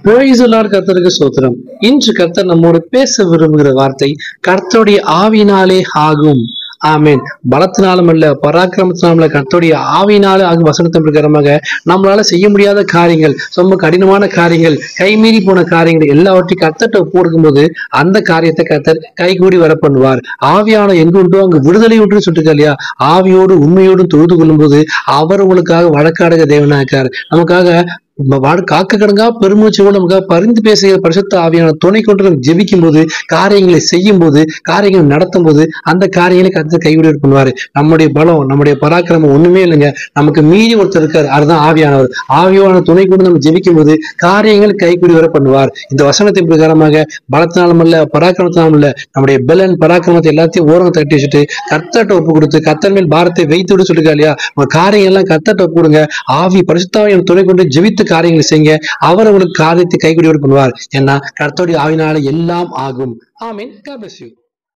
Praise the Lord, கர்த்தருக்கு ஸ்தோத்திரம். இன்று கர்த்தர் நம்மோடு பேச விரும்புகிற வார்த்தை கர்த்தருடைய ஆவியினாலே ஆகும். ஆமென். பலத்தினாலும் அல்ல, பராக்கிரமத்தினாலும் அல்ல, கர்த்தருடைய ஆவியினாலே ஆகும் வசனத்தின் பிரகாரமாக நம்மளால செய்ய முடியாத காரியங்கள், ரொம்ப கடினமான காரியங்கள், கைமீறி போன காரியங்கள் எல்லாவற்றையும் கர்த்தர்ட்ட போடும்போது அந்த காரியத்தை கர்த்தர் கைகூடி வர பண்ணுவார். ஆவியான எங்கு உண்டோ அங்கு விடுதலை உண்டு சொல்லிருக்கா இல்லையா? ஆவியோடு உண்மையோடும் தொழுது கொள்ளும் போது அவர் உங்களுக்காக வழக்காடுக தேவனா இருக்கார். நமக்காக காக்க கடங்கா பெருமூச்சோடு நமக்காக பரிந்து பேசுகிற பரிசுத்த ஆவியான துணை கொண்டு நம்ம ஜெபிக்கும் போது, காரியங்களை செய்யும் போது, காரியங்களை நடத்தும் போது அந்த காரியங்களை கர்த்தர் கைவிட பண்ணுவாரு. நம்முடைய பலம், நம்முடைய பராக்கிரமம் ஒண்ணுமே இல்லைங்க. நமக்கு மீறி ஒருத்தர் இருக்காரு, அதுதான் ஆவியானவர். ஆவியான துணை கொண்டு நம்ம ஜெபிக்கும் போது காரியங்கள் கைகூடி வர பண்ணுவார். இந்த வசனத்தின் பிரகாரமாக பலத்தினாலும் அல்ல, பராக்கிரமத்தினாலும் இல்ல, நம்முடைய பலன் பராக்கிரமத்தை எல்லாத்தையும் ஓரம் தட்டி வச்சுட்டு கர்த்தர்ட்ட ஒப்பு கொடுத்து கர்த்தர் மேல் பாரத்தை வைத்து விட சொல்லிருக்கா இல்லையா? உங்க காரியங்கள் எல்லாம் கர்த்தர்ட்ட ஒப்பு கொடுங்க. ஆவி பரிசுத்தாவின் துணை கொண்டு ஜெபித்து காரியங்களை செய்யுங்க. அவர் உங்களுக்கு காரியத்தை கைகூடி பண்ணுவார். ஏன்னா கர்த்தருடைய ஆவியினால எல்லாம் ஆகும். ஆமென். God bless you.